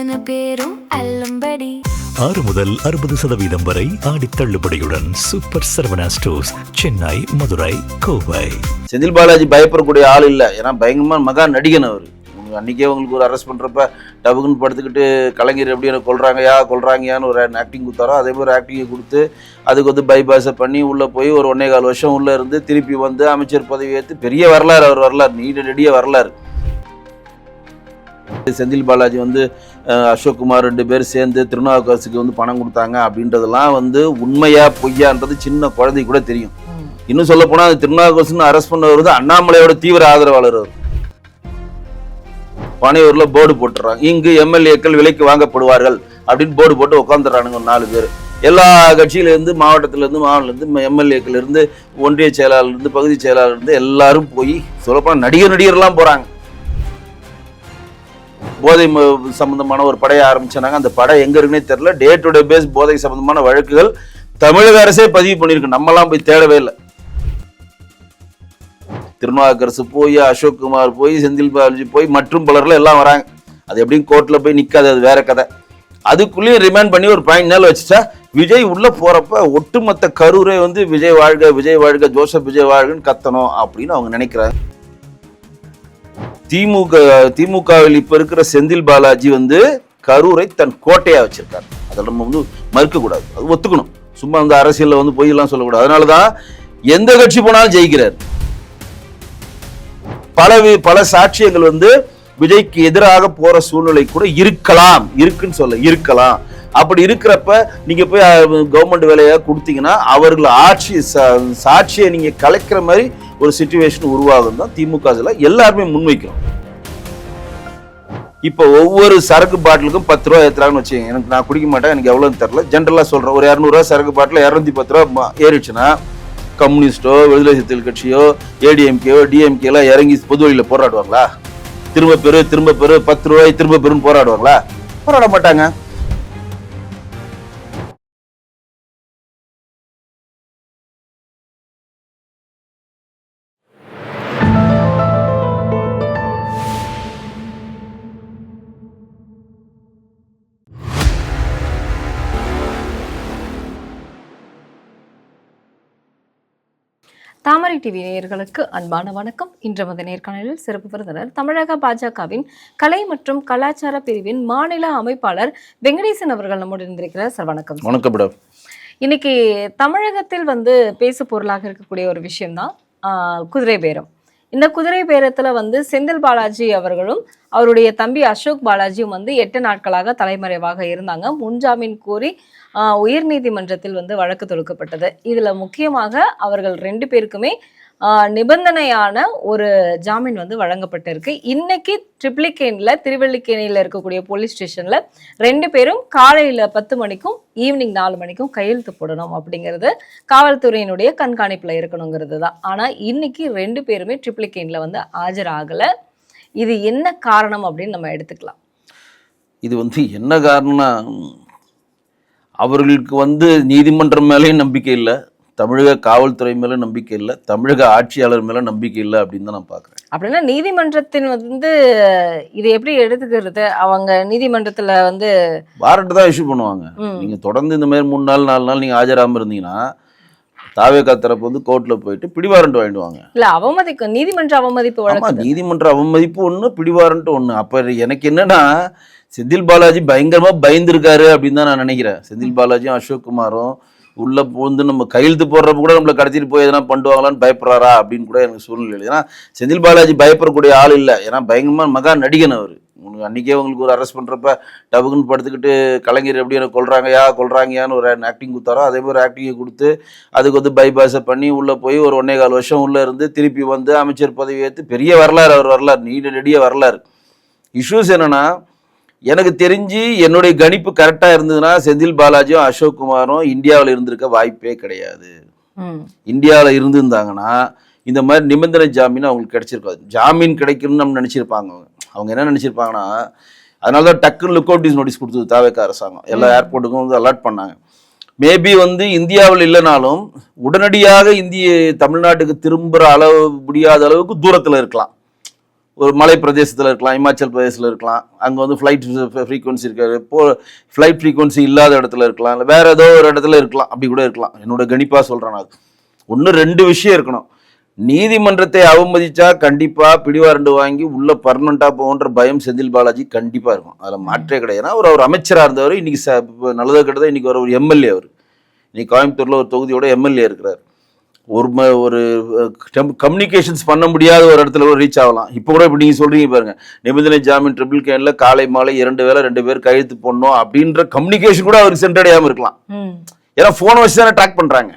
அத்தனை பேரும் அல்லம்படி 6 முதல் 60% வரை ஆடி தள்ளுபடியுடன் சூப்பர் சரவணா ஸ்டோர்ஸ், சென்னை, மதுரை, கோவை. செந்தில் பாலாஜி பயப்படக்கூடிய ஆள் இல்லை. ஏன்னா பயங்கரமா மகா நடிகன் அவர். அன்றைக்கே உங்களுக்கு ஒரு அரெஸ்ட் பண்ணுறப்ப டபுக்குன்னு படுத்துக்கிட்டு கலைஞர் எப்படி எனக்கு கொள்றாங்கயான்னு ஒரு ஆக்டிங் கொடுத்தாரோ அதே மாதிரி ஆக்டிங்கை கொடுத்து அதுக்கு வந்து பைபாஸை பண்ணி உள்ளே போய் ஒரு 1.25 வருஷம் உள்ளே இருந்து திருப்பி வந்து அமைச்சர் பதவி ஏற்று பெரிய வரலாறு அவர் வரலாறு, நீடிய வரலாறு. செந்தில் பாலாஜி வந்து அசோக்குமார் 2 பேர் சேர்ந்து திருநாவுக்கரசுக்கு வந்து பணம் கொடுத்தாங்க அப்படின்றதெல்லாம் வந்து உண்மையா பொய்யான்றது சின்ன குழந்தை கூட தெரியும். இன்னும் சொல்ல போனால் அது திருநாவுக்கரசுன்னு அரெஸ்ட் பண்ணவர் வந்து அண்ணாமலையோட தீவிர ஆதரவாளர் அவர். பனையூர்ல போர்டு போட்டுறாங்க, இங்கு எம்எல்ஏக்கள் விலைக்கு வாங்கப்படுவார்கள் அப்படின்னு போர்டு போட்டு உட்காந்துறானுங்க 4 பேர். எல்லா கட்சியிலேருந்து மாவட்டத்திலேருந்து எம்எல்ஏக்கள் இருந்து ஒன்றிய செயலாளர் இருந்து பகுதி செயலாளர் இருந்து எல்லாரும் போய் சொல்லப்போனால் நடிகர்லாம் போறாங்க. போதை சம்பந்தமான ஒரு படையை ஆரம்பிச்சாங்க. அந்த படை எங்க இருக்குன்னே தெரியல. டே டு டே பேஸ் போதை சம்பந்தமான வழக்குகள் தமிழக அரசே பதிவு பண்ணியிருக்கு. நம்மலாம் போய் தேடவே இல்லை. திருநாவுக்கரசு போய், அசோக்குமார் போய், செந்தில் பாலாஜி போய், மற்றும் பலர்ல எல்லாம் வராங்க. அது எப்படியும் கோர்ட்ல போய் நிக்காது, அது வேற கதை. அதுக்குள்ளேயும் ரிமைண்ட் பண்ணி ஒரு பாயிண்ட் நாள் வச்சுட்டா விஜய் உள்ள போறப்ப ஒட்டுமொத்த கரூரே வந்து விஜய் வாழ்க ஜோசப் விஜய் வாழ்கன்னு கத்தணும் அப்படின்னு அவங்க நினைக்கிறாங்க. திமுகவில் இப்ப இருக்கிற செந்தில் பாலாஜி வந்து கரூரை தன் கோட்டையா வச்சிருக்காரு. அதை நம்ம வந்து மறுக்க கூடாது, அது ஒத்துக்கணும். சும்மா அந்த அரசியல்ல வந்து பொய் எல்லாம் சொல்லக்கூடாது. அதனாலதான் எந்த கட்சி போனாலும் ஜெயிக்கிறார். பல சாட்சியங்கள் வந்து விஜய்க்கு எதிராக போற சூழ்நிலை கூட இருக்கலாம். அப்படி இருக்கிறப்ப நீங்க போய் கவர்மெண்ட் வேலையா கொடுத்தீங்கன்னா அவர்கள் சாட்சியை நீங்க கலைக்கிற மாதிரி ஒரு சிச்சுவேஷன் உருவாகும் தான் திமுக எல்லாருமே முன்வைக்கிறோம். இப்ப ஒவ்வொரு சரக்கு பாட்டிலுக்கும் 10 ரூபா ஏத்துறாங்கன்னு வச்சுக்கோங்க. எனக்கு நான் குடிக்க மாட்டேன், எனக்கு எவ்வளவுன்னு தெரியல, ஜென்ரலா சொல்றேன். ஒரு 200 ரூபா சரக்கு பாட்டில் 210 ரூபா ஏறிடுச்சுன்னா கம்யூனிஸ்டோ விடுதலை சிறுத்தைகள் கட்சியோ ஏடிஎம்கேயோ டிஎம்கே எல்லாம் இறங்கி பொது வழியில போராடுவாங்களா? திரும்ப பெரு 10 ரூபாய் திரும்ப பெருன்னு போராடுவாங்களா? போராட மாட்டாங்க. தாமரை டிவி நேயர்களுக்கு அன்பான வணக்கம். இன்று வந்த நேர்காணலில் சிறப்பு விருந்தினர் தமிழக பாஜகவின் கலை மற்றும் கலாச்சார பிரிவின் மாநில அமைப்பாளர் வெங்கடேசன் அவர்கள் நம்முடன் இருந்திருக்கிறார். சார் வணக்கம். வணக்கம் மேடம். இன்னைக்கு தமிழகத்தில் வந்து பேசு பொருளாக இருக்கக்கூடிய ஒரு விஷயம்தான் குதிரை பேரம். இந்த குதிரை பேரத்துல வந்து செந்தில் பாலாஜி அவர்களும் அவருடைய தம்பி அசோக் பாலாஜியும் வந்து 8 நாட்களாக தலைமறைவாக இருந்தாங்க. முன்ஜாமீன் கோரி உயர் நீதிமன்றத்தில் வந்து வழக்கு தொடுக்கப்பட்டது. இதுல முக்கியமாக அவர்கள் 2 பேருக்குமே நிபந்தனையான ஒரு ஜாமீன் வந்து வழங்கப்பட்டிருக்கு. இன்னைக்கு ட்ரிப்ளிகேன்ல திருவல்லிக்கேணியில இருக்கக்கூடிய போலீஸ் ஸ்டேஷன்ல 2 பேரும் காலையில 10 மணிக்கும் ஈவினிங் 4 மணிக்கும் கையெழுத்து போடணும் அப்படிங்கிறது காவல்துறையினுடைய கண்காணிப்புல இருக்கணுங்கிறது தான். ஆனா இன்னைக்கு 2 பேருமே ட்ரிப்ளிகேன்ல வந்து ஆஜராகல. இது என்ன காரணம் அப்படின்னு நம்ம எடுத்துக்கலாம். இது வந்து என்ன காரணம்னா, அவர்களுக்கு வந்து நீதிமன்றம் மேலேயும் நம்பிக்கை இல்லை, தமிழக காவல்துறை மேல நம்பிக்கை இல்லை, தமிழக ஆட்சியாளர் மேல நம்பிக்கை இல்லை அப்படின்னு தான் நான் பாக்குறேன். அப்படின்னா நீதிமன்றத்தின் வந்து இது எப்படி எடுத்துக்கிறது? அவங்க நீதிமன்றத்துல வந்து வாரண்ட் தான் இஷ்யூ பண்ணுவாங்க. நீங்க தொடர்ந்து இந்த மாதிரி 3 நாள் 4 நாள் நீங்க ஆஜராம இருந்தீங்கன்னா தாவேகா தரப்பு வந்து கோர்ட்ல போயிட்டு பிடிவாரண்ட் வாங்கிடுவாங்க. இல்ல அவமதிக்கும் நீதிமன்ற அவமதிப்பு வழக்கு. நீதிமன்ற அவமதிப்பு ஒண்ணு, பிடிவாரண்ட் ஒண்ணு. அப்ப எனக்கு என்னன்னா, செந்தில் பாலாஜி பயங்கரமா பயந்துருக்காரு அப்படின்னு தான் நான் நினைக்கிறேன். செந்தில் பாலாஜியும் அசோக்குமாரும் உள்ள வந்து நம்ம கையெழுத்து போடுறப்ப கூட நம்மளை கடத்திட்டு போய் எதனா பண்ணுவாங்களான்னு பயப்படுறாரா அப்படின்னு கூட எனக்கு சூழ்நிலை. ஏன்னா செந்தில் பாலாஜி பயப்படக்கூடிய ஆள் இல்லை. ஏன்னா பயங்கரமா மகா நடிகன் அவர். அன்றைக்கே உங்களுக்கு ஒரு அரெஸ்ட் பண்ணுறப்ப டபுக்குன்னு படுத்துக்கிட்டு கலைஞர் எப்படி எனக்கு கொள்றாங்கயான்னு ஒரு ஆக்டிங் கொடுத்தாரோ அதே மாதிரி ஆக்டிங்கை கொடுத்து அதுக்கு வந்து பைபாஸை பண்ணி உள்ளே போய் ஒரு 1.25 வருஷம் உள்ளே இருந்து திருப்பி வந்து அமைச்சர் பதவி ஏற்று பெரிய வரலாறு அவர் வரலாறு, நீடிய வரலாறு. இஷ்யூஸ் என்னன்னா, எனக்கு தெரிஞ்சு என்னுடைய கணிப்பு கரெக்டாக இருந்ததுன்னா செந்தில் பாலாஜியும் அசோக்குமாரும் இந்தியாவில் இருந்திருக்க வாய்ப்பே கிடையாது. இந்தியாவில் இருந்திருந்தாங்கன்னா இந்த மாதிரி நிபந்தனை ஜாமீன் அவங்களுக்கு கிடைச்சிருக்காது. ஜாமீன் கிடைக்கணும்னு நம்ம நினச்சிருப்பாங்க. அவங்க என்ன நினச்சிருப்பாங்கன்னா, அதனால தான் டக்குன்னு லுக் அவுட் நோட்டீஸ் கொடுத்தது தாவேகா அரசாங்கம். எல்லா ஏர்போர்ட்டுக்கும் வந்து அலர்ட் பண்ணாங்க. மேபி வந்து இந்தியாவில் இல்லைனாலும் உடனடியாக தமிழ்நாட்டுக்கு திரும்புகிற முடியாத அளவுக்கு தூரத்தில் இருக்கலாம். ஒரு மலை பிரதேசத்தில் இருக்கலாம், இமாச்சல் பிரதேசத்தில் இருக்கலாம், அங்கே வந்து ஃப்ளைட் ஃப்ரீக்வன்சி இருக்காது, ஃப்ளைட் ஃப்ரீக்வன்சி இல்லாத இடத்துல இருக்கலாம், இல்லை வேறு ஏதோ ஒரு இடத்துல இருக்கலாம், அப்படி கூட இருக்கலாம். என்னோட கணிப்பாக சொல்கிறேன் நான். ஒன்று 2 விஷயம் இருக்கணும். நீதிமன்றத்தை அவமதிச்சா கண்டிப்பாக பிடிவாரண்டு வாங்கி உள்ள பர்மனெண்ட்டாக போகின்ற பயம் செந்தில் பாலாஜி கண்டிப்பாக இருக்கும். அதில் மாற்றே கிடையாது. ஏன்னா அவர் அமைச்சராக இருந்தவர், இன்றைக்கி நல்லதாக கிட்டதான் இன்றைக்கி ஒரு எம்எல்ஏ. அவர் இன்னைக்கு கோயம்புத்தூரில் ஒரு தொகுதியோட எம்எல்ஏ இருக்கிறார். ஒரு கம்யூனிகேஷன்ஸ் பண்ண முடியாத ஒரு இடத்துல கூட ரீச் ஆகலாம். இப்போ கூட இப்படி நீங்கள் சொல்கிறீங்க பாருங்க, நிபந்தனை ஜாமீன் ட்ரிபிள் கேனில் காலை மாலை 2 வேளை 2 பேர் கையெழுத்து போடணும் அப்படின்ற கம்யூனிகேஷன் கூட அவருக்கு சென்றடையாமல் இருக்கலாம். ஏன்னா ஃபோனை வச்சு தானே ட்ராக் பண்ணுறாங்க.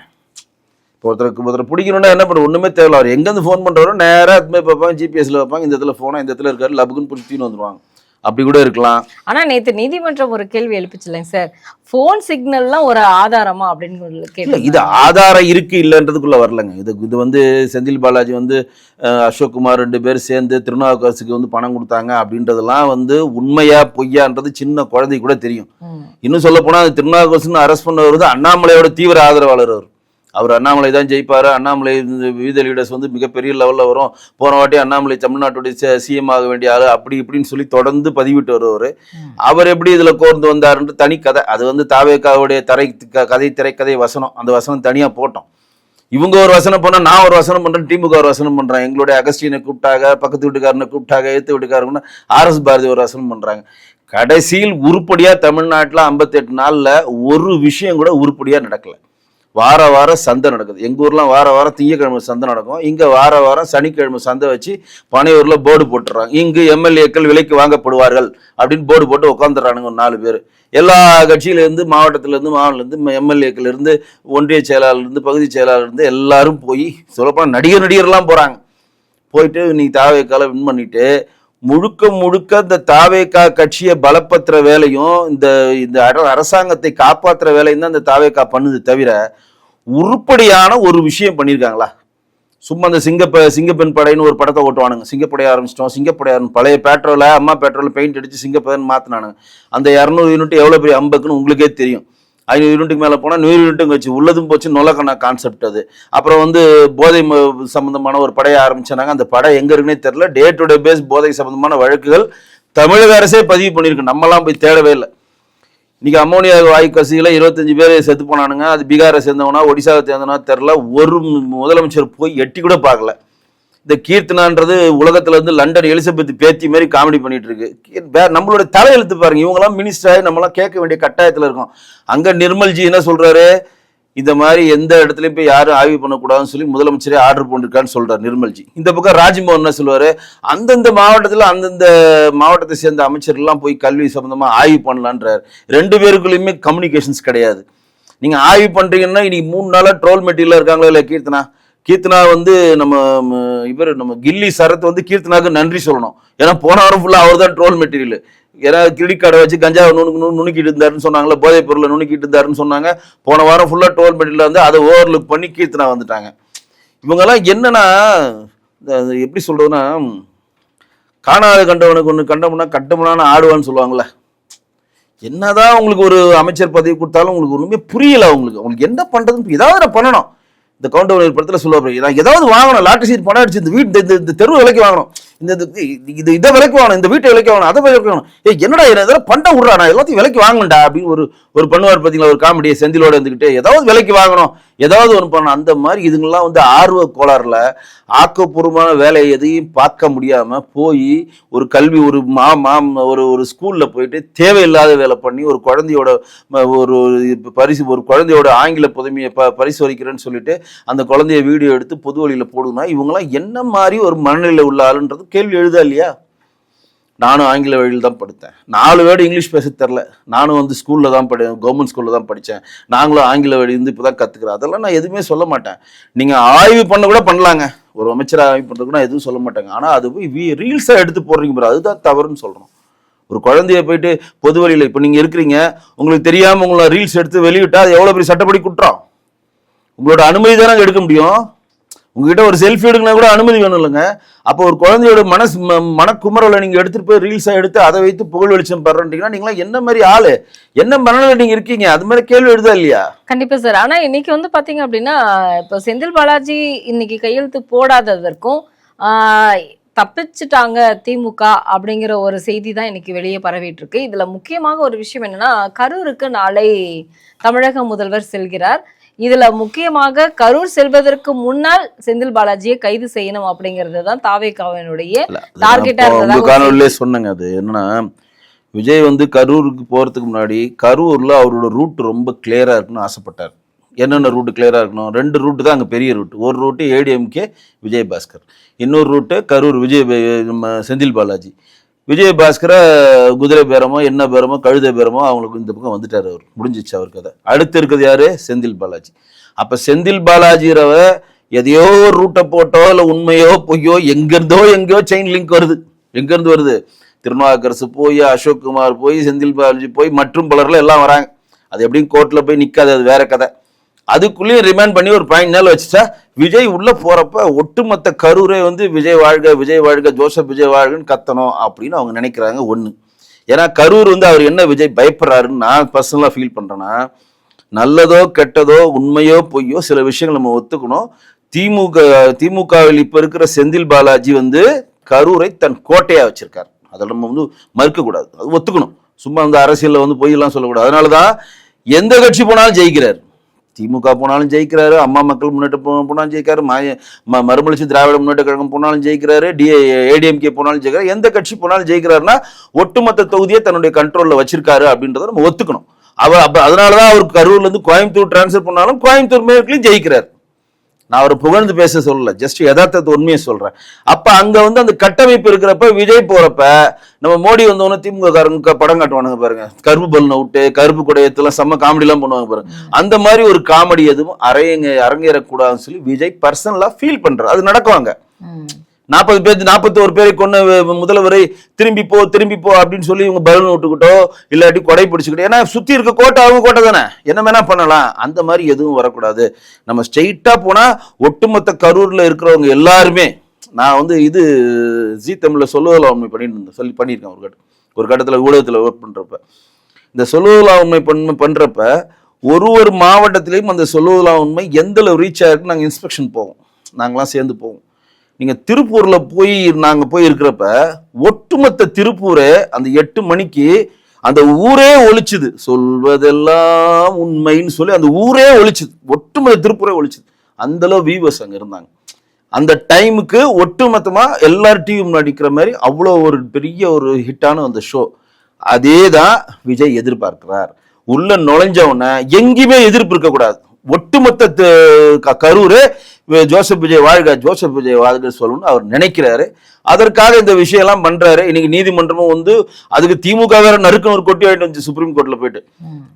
இப்போ ஒருத்தரை பிடிக்கணும்னா என்ன பண்ண ஒன்றுமே தேவையில்ல. அவர் எங்கேருந்து ஃபோன் பண்ணுறாரோ நேராக அது மாதிரி பார்ப்பாங்க, ஜிபிஎஸ்ல வைப்பாங்க, இந்த இடத்துல ஃபோனாக இந்த இடத்துல இருக்காரு, லபுக்குன்னு பிடிச்சின்னு வந்துடுவாங்க. அப்படி கூட இருக்கலாம். ஆனா நேத்து நீதிமன்றம் ஒரு கேள்வி எழுப்பிச்சுலங்க சார், போன் சிக்னல்லாம் ஒரு ஆதாரமா அப்படின்னு கேள்வி. இது ஆதாரம் இருக்கு இல்லைன்றதுக்குள்ள வரலங்க. இது வந்து செந்தில் பாலாஜி வந்து அசோக்குமார் 2 பேர் சேர்ந்து திருநாவுக்கரசுக்கு வந்து பணம் கொடுத்தாங்க அப்படின்றதெல்லாம் வந்து உண்மையா பொய்யான்றது சின்ன குழந்தை கூட தெரியும். இன்னும் சொல்ல போனா அது திருநாவுக்கரசுன்னு அரெஸ்ட் பண்ணவர் வந்து அண்ணாமலையோட தீவிர ஆதரவாளர். அவர் அண்ணாமலை தான் ஜெயிப்பாரு, அண்ணாமலை விவித லீடர்ஸ் வந்து மிகப்பெரிய லெவலில் வரும், போன வாட்டி அண்ணாமலை தமிழ்நாட்டுடைய சிஎம் ஆக வேண்டிய ஆளு அப்படி இப்படின்னு சொல்லி தொடர்ந்து பதிவிட்டு வருவார். அவர் எப்படி இதில் கோர்ந்து வந்தாருன்ட்டு தனி கதை. அது வந்து தாவேக்காவுடைய திரைக்கதை வசனம், அந்த வசனம் தனியாக போட்டோம். இவங்க ஒரு வசனம் பண்ண, நான் ஒரு வசனம் பண்றேன், திமுக ஒரு வசனம் பண்றேன், எங்களுடைய அகஸ்டினை கூப்பிட்டாங்க, பக்கத்து வீட்டுக்காரனை கூப்பிட்டாங்க, எழுத்து வீட்டுக்காரங்கன்னா RS பாரதி ஒரு வசனம் பண்றாங்க. கடைசியில் உருப்படியா தமிழ்நாட்டில் 58 நாள்ல ஒரு விஷயம் கூட உருப்படியா நடக்கல. வாரம் சந்தை நடக்குது. எங்கள் ஊர்லாம் வாரம் திங்கக்கிழமை சந்தை நடக்கும். இங்கே வாரம் சனிக்கிழமை சந்தை வச்சு பனையூரில் போர்டு போட்டுறாங்க, இங்கு எம்எல்ஏக்கள் விலைக்கு வாங்கப்படுவார்கள் அப்படின்னு போர்டு போட்டு உட்காந்துடுறானுங்க ஒரு 4 பேர். எல்லா கட்சியிலேருந்து மாவட்டத்திலேருந்து எம்எல்ஏக்கள் இருந்து ஒன்றிய செயலாளர்லேருந்து பகுதி செயலாளர்லேருந்து எல்லாரும் போய் சொல்லப்போனால் நடிகர்லாம் போகிறாங்க. போயிட்டு இன்னைக்கு தாவேக்கால வின் பண்ணிட்டு முழுக்க இந்த தாவேக்கா கட்சியை பலப்படுத்துற வேலையும் இந்த அரசாங்கத்தை காப்பாற்றுற வேலையும் தான் இந்த தாவேக்கா பண்ணுது தவிர உருப்படியான ஒரு விஷயம் பண்ணியிருக்காங்களா? சும்மா அந்த சிங்கப்பெண் படைன்னு ஒரு படத்தை ஓட்டுவானுங்க. சிங்கப்படைய ஆரம்பிச்சிட்டோம், சிங்கப்படையாரும் பழைய பெட்ரோலை அம்மா பெட்ரோலை பெயிண்ட் அடிச்சு சிங்கப்படைன்னு மாற்றினானுங்க. அந்த 200 யூனிட் எவ்வளோ பெரிய அம்பக்குன்னு உங்களுக்கே தெரியும். 500 யூனிட்டுக்கு மேலே போனால் 100 யூனிட்டும் வச்சு உள்ளதும் போச்சு நொலக்கண்ணா கான்செப்ட். அது அப்புறம் வந்து போதை சம்பந்தமான ஒரு படையை ஆரம்பிச்சாங்க. அந்த படை எங்க இருக்குன்னே தெரியல. டே டு டே பேஸ் போதை சம்பந்தமான வழக்குகள் தமிழக அரசே பதிவு பண்ணியிருக்கு, நம்மலாம் போய் தேடவே இல்லை. இன்னைக்கு அம்மோனியா வாயு கசிகளை 25 பேர் செத்து போனானுங்க. அது பீகாரை சேர்ந்தவனா ஒடிசாவை சேர்ந்தவனா தெரியல. ஒரு முதலமைச்சர் போய் எட்டி கூட பார்க்கல. இந்த கீர்த்தனான்றது உலகத்துல இருந்து லண்டன் எலிசபெத் பேத்தி மாதிரி காமெடி பண்ணிட்டு இருக்கு. நம்மளோட தலையெழுத்து பாருங்க. இவங்கெல்லாம் மினிஸ்டர் நம்மளாம் கேட்க வேண்டிய கட்டாயத்துல இருக்கோம். அங்க நிர்மல்ஜி என்ன சொல்றாரு, இந்த மாதிரி எந்த இடத்துலயும் போய் யாரும் ஆய்வு பண்ணக்கூடாதுன்னு சொல்லி முதலமைச்சரே ஆர்டர் பண்ணிருக்கான்னு சொல்றாரு நிர்மல்ஜி. இந்த பக்கம் ராஜ்மோகன் என்ன சொல்லுவாரு, அந்தந்த மாவட்டத்தை சேர்ந்த அமைச்சர்கள்லாம் போய் கல்வி சம்பந்தமா ஆய்வு பண்ணலான்றாரு. 2 பேருக்குள்ளயுமே கம்யூனிகேஷன்ஸ் கிடையாது. நீங்க ஆய்வு பண்றீங்கன்னா இன்னைக்கு 3 நாளா ட்ரோல் மெட்டீரியல் இருக்காங்களா இல்ல கீர்த்தனா வந்து நம்ம கில்லி சரத் வந்து கீர்த்தனாவுக்கு நன்றி சொல்லணும். ஏன்னா போன வாரம் ஃபுல்லா அவர் தான் ட்ரோல் மெட்டீரியல். ஏன்னா கிரெடிட் கார்டை வச்சு கஞ்சாவை நுணுக்கிட்டு இருந்தாருன்னு சொன்னாங்களா, போதைப் பொருளை நுணுக்கிட்டு இருந்தாருன்னு சொன்னாங்க. போன வாரம் ஃபுல்லா ட்ரோல் மெட்டீரியல் வந்து அதை ஓவர்லுக் பண்ணி கீர்த்தனா வந்துட்டாங்க. இவங்கெல்லாம் என்னன்னா எப்படி சொல்றதுன்னா, காணாத கண்டவனுக்கு ஒன்று கண்டமுனான்னு ஆடுவான்னு சொல்லுவாங்களே. என்னதான் உங்களுக்கு ஒரு அமைச்சர் பதவி கொடுத்தாலும் உங்களுக்கு ஒண்ணுமே புரியல. உங்களுக்கு என்ன பண்றதுன்னு ஏதாவது பண்ணணும். இந்த கவுண்டர் படத்துல சொல்லுவாங்க, நான் ஏதாவது வாங்கணும், லாட்டரி சீட் பணம் அடிச்சு இந்த வீட்டு இந்த தெருவு விலைக்கு வாங்கணும், இதை விலைக்கு வாங்கணும், இந்த வீட்டை விலைக்கு வாங்கணும், அதை விலைக்கு வாங்கணும். என்னடா இதெல்லாம் பண்ட விடுறா, நான் எல்லாத்தையும் விலைக்கு வாங்கணும்டா அப்படின்னு ஒரு பண்ணுவார் பார்த்தீங்களா, ஒரு காமெடியை செந்திலோட இருந்துக்கிட்டு ஏதாவது விலைக்கு வாங்கணும், ஏதாவது ஒன்று பண்ணணும். அந்த மாதிரி இதுங்கெல்லாம் வந்து ஆர்வ கோளாறுல ஆக்கப்பூர்வமான வேலையை எதையும் பார்க்க முடியாம போய் ஒரு கல்வி ஒரு ஸ்கூல்ல போயிட்டு தேவையில்லாத வேலை பண்ணி ஒரு குழந்தையோட ஒரு குழந்தையோட ஆங்கில புதுமையை பரிசோதிக்கிறேன்னு சொல்லிட்டு அந்த குழந்தைய வீடியோ எடுத்து பொது வழியில போடுதுன்னா இவங்கெல்லாம் என்ன மாதிரி ஒரு மனநிலை உள்ள ஆளுன்றது கேள்வி எழுதா இல்லையா? நானும் ஆங்கில வழியில் தான் படித்தேன். 4 வேர்டு இங்கிலீஷ் பேச தெரில. நானும் வந்து ஸ்கூலில் தான் கவர்மெண்ட் ஸ்கூலில் தான் படித்தேன். நாங்களும் ஆங்கில வழி இருந்து இப்போ தான் கற்றுக்குறேன். அதெல்லாம் நான் எதுவுமே சொல்ல மாட்டேன். நீங்கள் ஆய்வு பண்ண கூட பண்ணலாங்க, ஒரு அமைச்சராக ஆய்வு பண்ணுறதுக்கு நான் எதுவும் சொல்ல மாட்டேங்க. ஆனால் அது போய் ரீல்ஸாக எடுத்து போடுறீங்க பாரு, அதுதான் தவறுன்னு சொல்கிறோம். ஒரு குழந்தைய போயிட்டு பொது வழியில் இப்போ நீங்கள் இருக்கிறீங்க, உங்களுக்கு தெரியாமல் உங்களை ரீல்ஸ் எடுத்து வெளியிட்டா அது எவ்வளோ பெரிய சட்டப்படி குற்றம். உங்களோட அனுமதி தானே எடுக்க முடியும். உங்ககிட்ட ஒரு செல்ஃபி எடுக்கனா கூட அனுமதி வேணும் இல்லைங்க. அப்போ ஒரு குழந்தையோட மனக்குமரலை நீங்க எடுத்துட்டு போய் ரீல்ஸா எடுத்து அதை வைத்து புகழ் வெளிச்சம் பெறீங்கன்னா நீங்களா என்ன மாதிரி ஆளு, என்ன மனநிலை நீங்க இருக்கீங்க, அது மாதிரி கேள்வி எழுதா இல்லையா? கண்டிப்பா சார். ஆனா இன்னைக்கு வந்து பாத்தீங்க அப்படின்னா, இப்போ செந்தில் பாலாஜி இன்னைக்கு கையெழுத்து போடாததற்கும் தப்பிச்சுட்டாங்க திமுக அப்படிங்கிற ஒரு செய்தி தான் இன்னைக்கு வெளியே பரவிட்டு இருக்கு. இதுல முக்கியமாக ஒரு விஷயம் என்னன்னா, கரூருக்கு நாளை தமிழக முதல்வர் செல்கிறார். இதுல முக்கியமாக கரூர் செல்வதற்கு முன்னால் செந்தில் பாலாஜியை கைது செய்யணும் அப்படிங்கிறது தான் தாவேகாவினுடைய டார்கெட்டா இருந்ததா சொன்னாங்க. அது என்னன்னா, விஜய் வந்து கரூருக்கு போறதுக்கு முன்னாடி கரூர்ல அவரோட ரூட் ரொம்ப கிளியரா இருக்குன்னு ஆசைப்பட்டார். என்னென்ன ரூட்டு கிளியராக இருக்கணும்? 2 ரூட்டு தான் அங்கே பெரிய ரூட்டு. ஒரு ரூட்டு ஏடிஎம்கே விஜயபாஸ்கர், இன்னொரு ரூட்டு கரூர் நம்ம செந்தில் பாலாஜி. விஜயபாஸ்கரை குதிரை பேரமோ என்ன பேரமோ கழுதை பேரமோ அவங்களுக்கு இந்த பக்கம் வந்துட்டார். அவர் முடிஞ்சிச்சு அவர் கதை. அடுத்து இருக்கிறது யாரு? செந்தில் பாலாஜி. அப்போ செந்தில் பாலாஜிரவ எதையோ ஒரு ரூட்டை போட்டோ இல்லை உண்மையோ பொய்யோ எங்கேயோ செயின் லிங்க் வருது. எங்கேருந்து வருது? திருநாவுக்கரசு போய், அசோக் குமார் போய், செந்தில் பாலாஜி போய், மற்றும் பலர்ல எல்லாம் வராங்க. அது எப்படியும் கோர்ட்டில் போய் நிற்காது, அது வேற கதை. அதுக்குள்ளேயும் ரிமைண்ட் பண்ணி ஒரு பாயிண்ட் நாள் வச்சுட்டா விஜய் உள்ள போறப்ப ஒட்டுமொத்த கரூரே வந்து விஜய் வாழ்க விஜய் வாழ்க ஜோசப் விஜய் வாழ்கன்னு கத்தணும் அப்படின்னு அவங்க நினைக்கிறாங்க. ஒன்று, ஏன்னா கரூர் வந்து அவர் என்ன விஜய் பயப்படுறாருன்னு நான் பர்சனலாக ஃபீல் பண்றேன்னா, நல்லதோ கெட்டதோ உண்மையோ பொய்யோ சில விஷயங்கள் நம்ம ஒத்துக்கணும். திமுகவில் இப்ப இருக்கிற செந்தில் பாலாஜி வந்து கரூரை தன் கோட்டையா வச்சிருக்காரு. அதை நம்ம வந்து மறுக்க கூடாது, அது ஒத்துக்கணும். சும்மா அந்த அரசியல்ல வந்து பொய்யெல்லாம் சொல்லக்கூடாது. அதனாலதான் எந்த கட்சி போனாலும் ஜெயிக்கிறார். திமுக போனாலும் ஜெயிக்கிறாரு, அம்மா மக்கள் முன்னேற்ற போனாலும் ஜெயிக்கிறாரு, மறுமலர்ச்சி திராவிட முன்னேற்ற கழகம் போனாலும் ஜெயிக்கிறாரு, ஏடிஎம்கே போனாலும் ஜெயிக்கிறாரு. எந்த கட்சி போனாலும் ஜெயிக்கிறாருன்னா ஒட்டுமொத்த தொகுதியை தன்னுடைய கண்ட்ரோல்ல வச்சிருக்காரு அப்படின்றத நம்ம ஒத்துக்கணும். அதனாலதான் அவருக்கு கரூர்ல இருந்து கோயம்புத்தூர் டிரான்ஸ்பர் பண்ணாலும் கோயம்புத்தூர் மேற்குலையும் ஜெயிக்கிறார். நான் அவரை புகழ்ந்து பேச சொல்லல, ஜஸ்ட் யதார்த்தத்தை உண்மையை சொல்றேன். அப்ப அங்க வந்து அந்த கட்டமைப்பு இருக்கிறப்ப விஜய் போறப்ப நம்ம மோடி வந்தவொன்னு திமுக காரங்க படம் காட்டுவானுங்க பாருங்க, கருப்பு பலனை விட்டு கருப்பு குடையத்தெல்லாம் செம்ம காமெடி எல்லாம் பண்ணுவாங்க பாருங்க. அந்த மாதிரி ஒரு காமெடி எதுவும் அரங்கேறக்கூடாதுன்னு சொல்லி விஜய் பர்சனலா ஃபீல் பண்றாரு. அது நடக்குவாங்க. 41 பேரை கொண்டு முதல்வரை திரும்பி போ அப்படின்னு சொல்லி இவங்க பலூன் விட்டுக்கிட்டோ இல்லாட்டி கொடை பிடிச்சுக்கிட்டோ, ஏன்னா சுத்தி இருக்க கோட்டை அவங்க கோட்டை தானே, என்ன வேணா பண்ணலாம். அந்த மாதிரி எதுவும் வரக்கூடாது. நம்ம ஸ்ட்ரெயிட்டா போனா ஒட்டுமொத்த கரூர்ல இருக்கிறவங்க எல்லாருமே, நான் வந்து இது ஜி தமிழ்ல சொல்லுவதில் உண்மை பண்ணியிருக்கேன். ஒரு கட்டத்துல ஊடகத்துல ஒர்க் பண்றப்ப இந்த சொல்லுவதில் உண்மை பண்றப்ப ஒரு மாவட்டத்திலையும் அந்த சொல்லுவதில் உண்மை எந்த அளவு ரீச் ஆயிருக்கு நாங்கள் இன்ஸ்பெக்ஷன் போவோம், நாங்களாம் சேர்ந்து போவோம். நீங்க திருப்பூர்ல நாங்க போய் இருக்கிறப்ப ஒட்டுமொத்த திருப்பூரே அந்த 8 மணிக்கு அந்த ஊரே ஒழிச்சுது. சொல்வதெல்லாம் உண்மைன்னு சொல்லி அந்த ஊரே ஒழிச்சுது, ஒட்டுமொத்த திருப்பூரே ஒழிச்சுது. அந்த அளவு வியூவர்ஸ் அங்க இருந்தாங்க. அந்த டைமுக்கு ஒட்டுமொத்தமா எல்லாரும் டிவி முன்னாடி நிற்கிற மாதிரி அவ்வளோ ஒரு பெரிய ஒரு ஹிட்டான அந்த ஷோ. அதே தான் விஜய் எதிர்பார்க்கிறார். உள்ள நுழைஞ்சவன எங்கேயுமே எதிர்ப்பு இருக்கக்கூடாது. ஒட்டுமொத்த கரூர் ஜோசப் விஜய் வாழ்க சொல்லணும்னு அவர் நினைக்கிறாரு. அதற்காக இந்த விஷயம் எல்லாம் பண்றாரு. இன்னைக்கு நீதிமன்றமும் வந்து அதுக்கு திமுக வேற நறுக்குன்னு ஒரு கொட்டி வாங்கிட்டு வந்து சுப்ரீம் கோர்ட்ல போயிட்டு,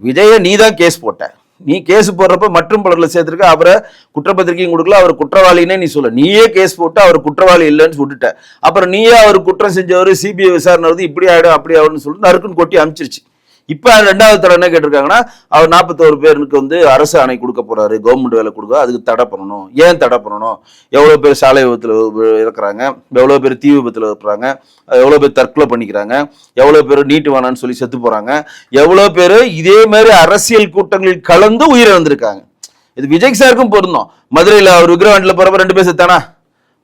விஜய நீ தான் கேஸ் போட்ட, நீ கேஸ் போடுறப்ப மற்றும் பலர்ல சேர்த்திருக்க, அவரை குற்றப்பத்திரிக்கையும் கொடுக்கல, அவர் குற்றவாளினே நீ சொல்ல, நீயே கேஸ் போட்டு அவர் குற்றவாளி இல்லைன்னு சொல்லிட்ட, அப்புறம் நீயே அவர் குற்றம் செஞ்சவர் சிபிஐ விசாரணை வந்து இப்படி ஆயிடும் அப்படி ஆயிடும்னு சொல்லிட்டு நறுக்குன்னு கொட்டி அனுப்பிச்சிருச்சு. இப்ப 2வது தடவை என்ன கேட்டிருக்காங்கன்னா, அவர் 41 பேருக்கு வந்து அரசு ஆணை கொடுக்க போறாரு, கவர்மெண்ட் வேலை கொடுக்க, அதுக்கு தடை பண்ணணும். ஏன் தடை பண்ணணும்? எவ்வளவு பேர் சாலை விபத்துல இறக்குறாங்க, எவ்வளவு பேர் தீ விபத்துல இருக்கிறாங்க, எவ்வளவு பேர் தற்கொலை பண்ணிக்கிறாங்க, எவ்வளவு பேர் நீட்டு வேணான்னு சொல்லி செத்து போறாங்க, எவ்வளவு பேர் இதே மாதிரி அரசியல் கூட்டங்களில் கலந்து உயிரிழந்திருக்காங்க. இது விஜய் சாருக்கும் பொருந்தும். மதுரையில அவர் விக்கிரவாண்டில போறப்ப 2 பேர் செத்தானா,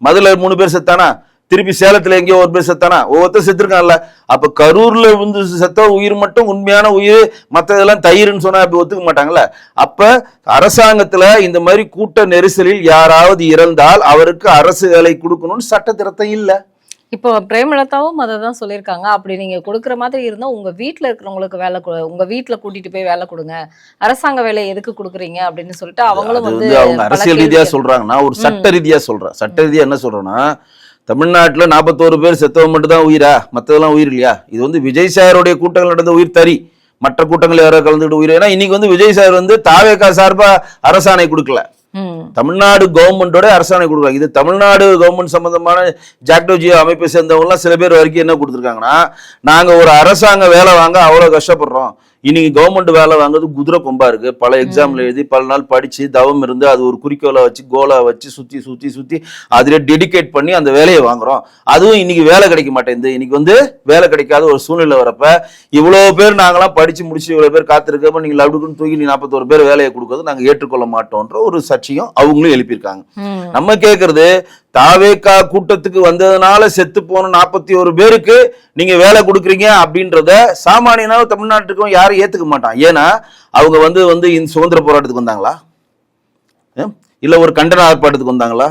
மதுரையில 3 பேர் செத்தானா, திருப்பி சேலத்துல எங்கேயோ ஒரு பேர் செத்தானா, ஒவ்வொருத்தர் செத்துருக்கான்ல. அப்ப கரூர்ல வந்து செத்த உயிர் மட்டும் உண்மையான உயிர், மற்றதெல்லாம் தயிர்னு சொன்னா அப்படி ஒத்துக்க மாட்டாங்கல்ல. அப்ப அரசாங்கத்துல இந்த மாதிரி கூட்ட நெரிசலில் யாராவது இறந்தால் அவருக்கு அரசு வேலை கொடுக்கணும்னு சட்ட திருத்தம் இல்ல. இப்போ பிரேமலதாவும் அதை தான் சொல்லியிருக்காங்க. அப்படி நீங்க கொடுக்குற மாதிரி இருந்தா உங்க வீட்டுல இருக்கிறவங்களுக்கு வேலை உங்க வீட்டுல கூட்டிட்டு போய் வேலை கொடுங்க, அரசாங்க வேலையை எதுக்கு கொடுக்குறீங்க அப்படின்னு சொல்லிட்டு அவங்களும் வந்து அவங்க அரசியல் ரீதியா சொல்றாங்க. நான் ஒரு சட்ட ரீதியா சொல்றேன். சட்ட ரீதியா என்ன சொல்றேன்னா, தமிழ்நாட்டில் 41 பேர் செத்தவங்க மட்டும் தான் உயிரா, மற்றதெல்லாம் உயிர் இல்லையா? இது வந்து விஜய் சாருடைய கூட்டங்கள் நடந்த உயிர் தறி, மற்ற கூட்டங்கள் யாரோ கலந்துக்கிட்டு உயிர். ஏன்னா இன்னைக்கு வந்து விஜய் சார் வந்து தாவேகா சார்பா அரசாணை கொடுக்கல, தமிழ்நாடு கவர்மெண்டோட அரசாணை கொடுக்குறாங்க. இது தமிழ்நாடு கவர்மெண்ட் சம்பந்தமான ஜாக்டோஜியோ அமைப்பை சேர்ந்தவங்க எல்லாம் சில பேர் வரைக்கும் என்ன கொடுத்துருக்காங்கன்னா, நாங்க ஒரு அரசாங்க வேலை வாங்க அவ்வளவு கஷ்டப்படுறோம், இன்னைக்கு கவர்மெண்ட் வேலை வாங்குறது குதிரை கொம்பா இருக்கு, பல எக்ஸாம்ல எழுதி பல நாள் படிச்சு தவம் இருந்து அது ஒரு குறிக்கோளை வச்சு கோலா வச்சு சுத்தி அதுல டெடிகேட் பண்ணி அந்த வேலையை வாங்குறோம். அதுவும் இன்னைக்கு வேலை கிடைக்க மாட்டேங்குது. இன்னைக்கு வந்து வேலை கிடைக்காத ஒரு சூழ்நிலை வரப்ப இவ்வளவு பேர் நாங்களாம் படிச்சு முடிச்சு இவ்வளவு பேர் காத்திருக்கப்ப நீங்க லவுடுக்குன்னு தூக்கி நீ 41 பேர் வேலையை கொடுக்கறது நாங்க ஏற்றுக்கொள்ள மாட்டோம்ன்ற ஒரு சர்ச்சையும் அவங்களும் எழுப்பியிருக்காங்க. நம்ம கேட்கறது தாவேகா கூட்டத்துக்கு வந்ததுனால செத்து போன 41 பேருக்கு நீங்க வேலை கொடுக்குறீங்க அப்படின்றத சாமானியனால தமிழ்நாட்டுக்கும் யாரும் ஏத்துக்க மாட்டான். ஏன்னா அவங்க வந்து இந்த சுதந்திர போராட்டத்துக்கு வந்தாங்களா, இல்ல ஒரு கண்டன ஆர்ப்பாட்டத்துக்கு வந்தாங்களா,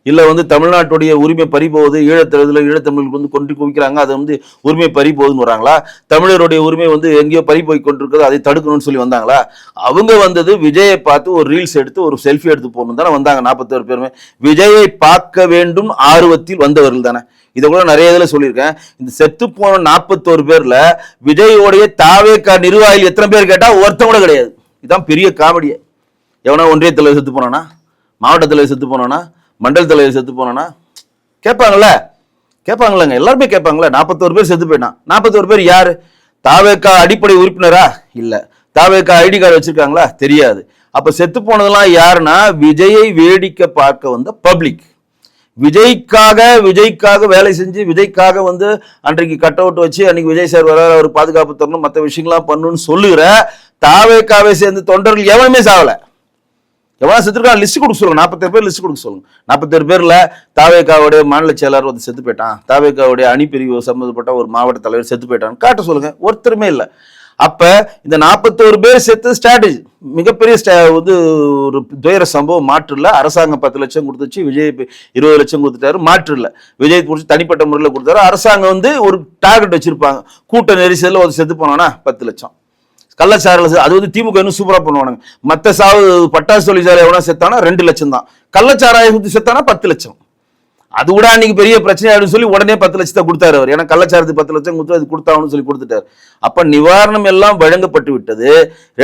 இல்ல தமிழ்நாட்டுடைய உரிமை பறிபோகுது, ஈழத்தமிழுக்கு கொண்டு குவிக்கிறாங்க, அது உரிமை பறிபோகுதுன்னு வராங்களா, தமிழருடைய உரிமை எங்கேயோ பறி போய் கொண்டிருக்கிறது, அதை தடுக்கணும்னு சொல்லி வந்தாங்களா? அவங்க வந்தது விஜயை பார்த்து ஒரு ரீல்ஸ் எடுத்து ஒரு செல்ஃபி எடுத்து போகணும் தானே வந்தாங்க. 41 பேருமே விஜயை பார்க்க வேண்டும் ஆர்வத்தில் வந்தவர்கள் தானே. இதை கூட நிறைய இதில் சொல்லியிருக்கேன். இந்த செத்து போன 41 பேர்ல விஜயோடைய தாவேகா நிர்வாகிகள் எத்தனை பேர் கேட்டா ஒருத்தன் கூட கிடையாது. இதுதான் பெரிய காமெடியே. எவனா ஒன்றிய தலைவர் செத்து போனானா, மாவட்ட தலைவர் செத்து போனானா, மண்டல் தலைவர் செத்து போனானா கேட்பாங்களங்க, எல்லாருமே கேட்பாங்களே. 41 பேர் செத்து போயிட்டான். 41 பேர் யாரு? தாவேகா அடிப்படை உறுப்பினரா? இல்ல. தாவேகா ஐடி கார்டு வச்சிருக்காங்களா? தெரியாது. அப்ப செத்து போனதெல்லாம் யாருன்னா விஜயை வேடிக்கை பார்க்க வந்த பப்ளிக். விஜய்க்காக வேலை செஞ்சு விஜய்க்காக அன்றைக்கு கட் அவுட் வச்சு அன்னைக்கு விஜய் சார் வர ஒரு பாதுகாப்பு தரணும், மற்ற விஷயங்கள்லாம் பண்ணணும்னு சொல்லுகிற தாவேகாவை சேர்ந்த தொண்டர்கள் எவனுமே சாவல. எவ்வளவு செத்துருக்காங்க லிஸ்ட் கொடுக்க சொல்லுங்க. 47 பேர் லிஸ்ட் கொடுக்க சொல்லுங்க. 47 பேர்ல தாவேகாவுடைய மாநில செயலாளர் செத்து போயிட்டான், தாவேகாவுடைய அணிப்பிரிவு சம்பந்தப்பட்ட ஒரு மாவட்ட தலைவர் செத்து போயிட்டான்னு காட்ட சொல்லுங்க. ஒருத்தருமே இல்லை. அப்ப இந்த 41 பேர் செத்து ஸ்ட்ராட்டஜி மிகப்பெரிய ஒரு துயர சம்பவம். மாற்று இல்லை. அரசாங்கம் 10 லட்சம் கொடுத்துச்சு, விஜய் 20 லட்சம் கொடுத்துட்டாரு. மாற்று இல்லை. விஜய் குறிச்சு தனிப்பட்ட முறையில் கொடுத்தாரு. அரசாங்கம் ஒரு டார்கெட் வச்சிருப்பாங்க. கூட்ட நெரிசல்ல ஒரு செத்து போனோம்னா 10 லட்சம். கள்ளச்சாராயம் அது திமுக இன்னும் சூப்பரா பண்ணுவானுங்க. மற்ற சாவு பட்டாசு தொழிற்சாலை எவனா செத்தானா 2 லட்சம் தான். கள்ளச்சாராயம் செத்தானா 10 லட்சம். அது கூட அன்னைக்கு பெரிய பிரச்சனை ஆயிடும் சொல்லி உடனே 10 லட்சத்தை கொடுத்தாரு அவர். ஏன்னா கள்ளச்சாரத்துக்கு 10 லட்சம் கொடுத்து அது கொடுத்தாங்கன்னு சொல்லி கொடுத்துட்டாரு. அப்ப நிவாரணம் எல்லாம் வழங்கப்பட்டு விட்டது.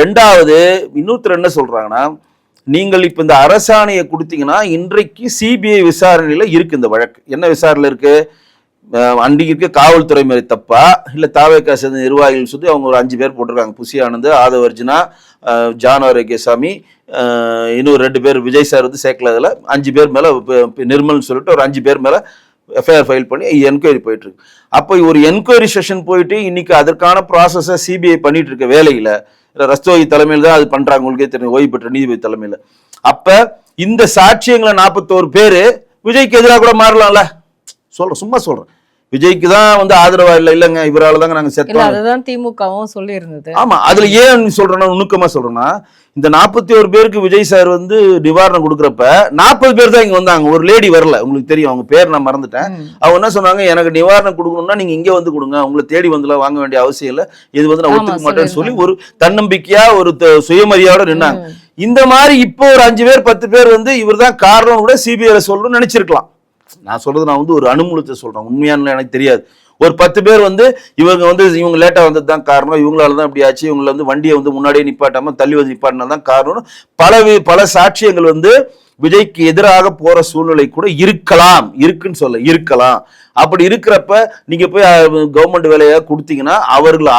ரெண்டாவது இன்னொருத்தர் என்ன சொல்றாங்கன்னா, நீங்கள் இப்ப இந்த அரசாணையை கொடுத்தீங்கன்னா இன்றைக்கு சிபிஐ விசாரணையில இருக்கு இந்த வழக்கு. என்ன விசாரணையில இருக்கு? அன்றைக்கு காவல்துறை மேலே தப்பா இல்ல தாவேகா சேர்ந்த நிர்வாகிகள் சொல்லி அவங்க ஒரு 5 பேர் போட்டிருக்காங்க. புசி ஆனந்த், ஆதவ அர்ஜுனா, ஜான் ஆரோக்கியசாமி, இன்னும் 2 பேர் விஜய் சார் சேர்க்கல. அதில் 5 பேர் மேல நிர்மல்னு சொல்லிட்டு ஒரு 5 பேர் மேல எஃப்ஐஆர் ஃபைல் பண்ணி என்கொயரி போயிட்டு இருக்கு. அப்போ ஒரு என்கொயரி செஷன் போயிட்டு இன்னைக்கு அதற்கான ப்ராசஸை சிபிஐ பண்ணிட்டு இருக்க வேலையில ரஸ்தோகி தலைமையில் தான் அது பண்றாங்க. உங்களுக்கே தெரியும், ஓய்வு பெற்ற நீதிபதி தலைமையில. அப்ப இந்த சாட்சியங்களை 41 பேரு விஜய்க்கு எதிராக கூட மாறலாம்ல. சும்மா சொல்றேன். விஜய்க்கு தான் ஆதரவா இல்லைங்க, இவரால தாங்க நாங்க செத்தோம். அதுதான் திமுகவும் சொல்லி இருந்தது. ஆமா, அதுல ஏன் சொல்றேன்னா நுணுக்கமா சொல்றேன்னா, இந்த 41 பேருக்கு விஜய் சார் நிவாரணம் கொடுக்குறப்ப 40 பேர் தான் இங்க வந்தாங்க. ஒரு லேடி வரல. உங்களுக்கு தெரியும், அவங்க பேர் நான் மறந்துட்டேன். அவங்க என்ன சொன்னாங்க, எனக்கு நிவாரணம் கொடுக்கணும்னா நீங்க இங்க கொடுங்க, உங்களை தேடி வாங்க வேண்டிய அவசியம் இல்லை, இது நான் ஒத்துக்க மாட்டேன்னு சொல்லி ஒரு தன்னம்பிக்கையா ஒரு சுயமரியாதையோட நின்னாங்க. இந்த மாதிரி இப்போ ஒரு 5 பேர் 10 பேர் இவர் தான் காரணம் கூட சிபிஐ சொல்லணும்னு நினைச்சிருக்கலாம். நான் சொல்றது நான் ஒரு அனுமூலத்தை சொல்றேன், உண்மையான எனக்கு தெரியாது. ஒரு 10 பேர் இவங்க லேட்டா வந்தது தான் காரணம், இவங்களால தான் இப்படி ஆச்சு, இவங்களை வண்டியை முன்னாடியே நிப்பாட்டாம தள்ளி நிப்பாட்டினா தான் காரணம். பல சாட்சியங்கள் விஜய்க்கு எதிராக போற சூழ்நிலை கூட இருக்குன்னு சொல்ல இருக்கலாம். அப்படி இருக்கிறப்ப நீங்க போய் கவர்மெண்ட் வேலையா கொடுத்தீங்கன்னா அவர்கள்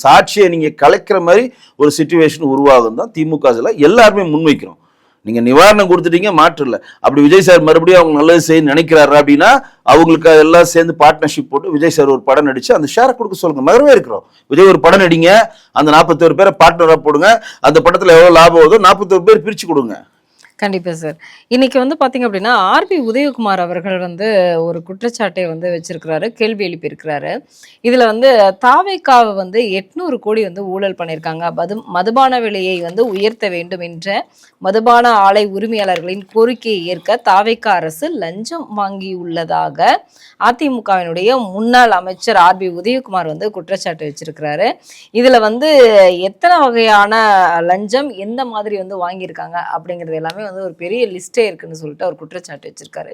சாட்சியை நீங்க கலைக்கிற மாதிரி ஒரு சிச்சுவேஷன் உருவாகும் தான் திமுக எல்லாருமே முன்வைக்கிறோம். நீங்க நிவாரணம் கொடுத்துட்டீங்க, மாற்று இல்லை. அப்படி விஜய் சார் மறுபடியும் அவங்க நல்லது செய்ய நினைக்கிறாரு அப்படின்னா அவங்களுக்கு எல்லாம் சேர்ந்து பார்ட்னர்ஷிப் போட்டு விஜய் சார் ஒரு படம் நடிச்சு அந்த ஷேரை கொடுக்க சொல்லுங்க. மறுவே இருக்கிறோம். விஜய் ஒரு படம் நடிங்க, அந்த 41 பேரை பார்ட்னரா போடுங்க, அந்த படத்துல எவ்வளவு லாபம் வருதோ 41 பேர் பிரிச்சு கொடுங்க. கண்டிப்பா சார். இன்னைக்கு பாத்தீங்க அப்படின்னா ஆர்பி உதயகுமார் அவர்கள் ஒரு குற்றச்சாட்டை வச்சிருக்கிறாரு, கேள்வி எழுப்பி இருக்கிறாரு. இதுல தாவேகாவை 800 கோடி ஊழல் பண்ணியிருக்காங்க. மதுபான விலையை உயர்த்த வேண்டும் என்ற மதுபான ஆலை உரிமையாளர்களின் கோரிக்கையை ஏற்க தாவேகா அரசு லஞ்சம் வாங்கியுள்ளதாக அதிமுகவினுடைய முன்னாள் அமைச்சர் ஆர்பி உதயகுமார் குற்றச்சாட்டு வச்சிருக்கிறாரு. இதுல எத்தனை வகையான லஞ்சம் எந்த மாதிரி வாங்கியிருக்காங்க அப்படிங்கிறது எல்லாமே ஒரு பெரிய லிஸ்டே இருக்குன்னு சொல்லிட்டு அவர் குற்றச்சாட்டு வச்சிருக்காரு,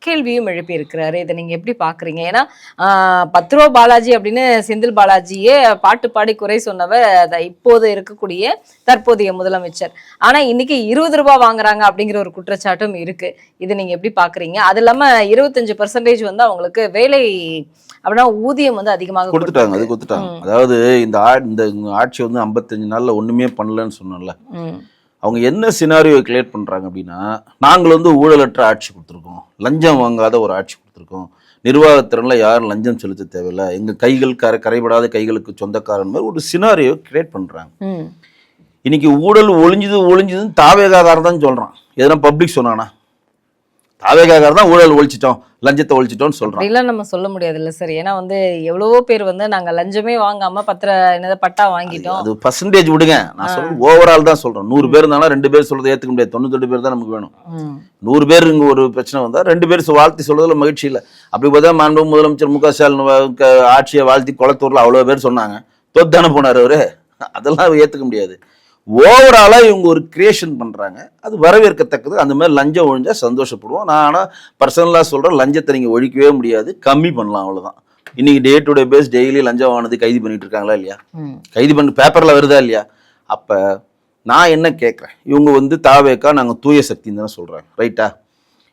கேள்வியும் எழுப்பி இருக்கிறாரு. இதை நீங்க எப்படி பாக்குறீங்க? ஏன்னா 10 ரூபா பாலாஜி அப்படின்னு செந்தில் பாலாஜியே பாட்டு பாடி குறை சொன்னவர் இப்போது இருக்கக்கூடிய தற்போதைய முதலமைச்சர். ஆனா இன்னைக்கு 20 ரூபாய் வாங்குறாங்க அப்படிங்கிற ஒரு குற்றச்சாட்டும் இருக்கு. இது நீங்க எப்படி பாக்குறீங்க? அது இல்லாம 25% அவங்களுக்கு வேலை அப்படின்னா ஊதியம் அதிகமாக கொடுத்துட்டாங்க. அது கொடுத்துட்டாங்க. அதாவது இந்த ஆட்சி 55 நாள்ல ஒண்ணுமே பண்ணலன்னு சொன்னோம்ல. அவங்க என்ன சினாரியோ கிரியேட் பண்றாங்க அப்படின்னா, நாங்கள் ஊழலற்ற ஆட்சி கொடுத்துருக்கோம், லஞ்சம் வாங்காத ஒரு ஆட்சி கொடுத்துருக்கோம், நிர்வாகத்திறன்ல யாரும் லஞ்சம் செலுத்த தேவையில்லை, எங்க கைகள் கரைபடாத கைகளுக்கு சொந்தக்காரன் மாதிரி ஒரு சினாரியோ கிரியேட் பண்றாங்க. இன்னைக்கு ஊழல் ஒளிஞ்சுதுன்னு தாவேகாரன் தான் சொல்றான். எதனா பப்ளிக் சொன்னானா? தாவேகாக்காரர் தான் ஊழல் ஒழிச்சிட்டோம், லஞ்சத்தை ஒழிச்சிட்டோம்னு சொல்றான். அப்படிலாம் நம்ம சொல்ல முடியாது இல்ல சார். ஏன்னா வந்து எவ்வளவோ பேர் வந்து நாங்க லஞ்சமே வாங்காம பட்டா வாங்கிட்டோம். அது பர்சன்டேஜ் விடுங்க, நான் சொல்றது ஓவரால் தான் சொல்றேன். 100 பேர் இருந்தாலும் 2 பேர் சொல்றதை ஏத்துக்க முடியாது, 98 பேர் தான் நமக்கு வேணும். 100 பேர் இங்க ஒரு பிரச்சனை வந்தா 2 பேர் வாழ்த்தி சொல்றதுல மகிழ்ச்சி இல்லை. அப்படி பார்த்தா மாண்பு முதலமைச்சர் மு க ஸ்டாலின் ஆட்சியை வாழ்த்தி குளத்தூர்ல அவ்வளவு பேர் சொன்னாங்க, தோத்தானே போனார் அவரு. அதெல்லாம் ஏத்துக்க முடியாது. ஓவராலா இவங்க ஒரு கிரியேஷன் பண்றாங்க, அது வரவேற்கத்தக்கது. அந்த மாதிரி லஞ்சம் ஒழிஞ்சா சந்தோஷப்படுவோம். நான் ஆனால் பர்சனலா சொல்றேன், லஞ்சத்தை நீங்க ஒழிக்கவே முடியாது, கம்மி பண்ணலாம், அவ்வளவுதான். இன்னைக்கு day to day base daily லஞ்சம் வாங்கினது கைது பண்ணிட்டு இருக்காங்களா இல்லையா? கைது பண்ணி பேப்பர்ல வருதா இல்லையா? அப்ப நான் என்ன கேட்கிறேன், இவங்க வந்து தாவேக்கா நாங்க தூய சக்தின்னு தானே சொல்றாங்க, ரைட்டா?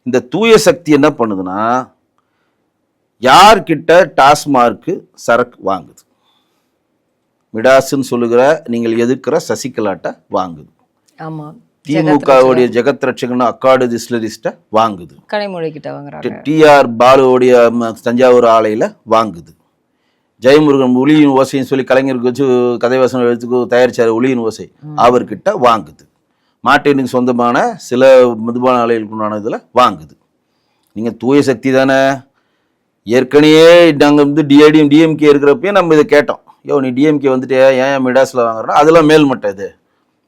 இந்த தூய சக்தி என்ன பண்ணுதுன்னா, யார்கிட்ட டாஸ்மார்க்கு சரக்கு வாங்குது? மிடாஸ்ன்னு சொல்லுகிற நீங்கள் எதிர்க்கிற சசிகலாட்ட வாங்குது. ஆமா, திமுகவுடைய ஜெகத் ரட்சகன் அக்காடு டிஸ்லரிஸ்ட வாங்குது. கனிமொழி கிட்ட வாங்குறாங்க. டிஆர் பாலுவோடைய தஞ்சாவூர் ஆலையில வாங்குது. ஜெயமுருகன் ஒளியின் ஓசைன்னு சொல்லி கலைஞருக்கு வச்சு கதைவாசனம் எழுத்துக்கு தயாரிச்சார் ஒளியின் ஓசை, அவர்கிட்ட வாங்குது. மாட்டேனுக்கு சொந்தமான சில மதுபான ஆலைகளுக்கு உண்டான இதில் வாங்குது. நீங்கள் தூய சக்தி தானே. ஏற்கனவே நாங்கள் வந்து டிஎம்கே இருக்கிறப்பயே நம்ம இதை கேட்டோம், யோ நீ டிஎம்கே வந்துட்டு ஏன் மிடாஸில் வாங்குறோன்னா அதெல்லாம் மேல்மட்டம், இது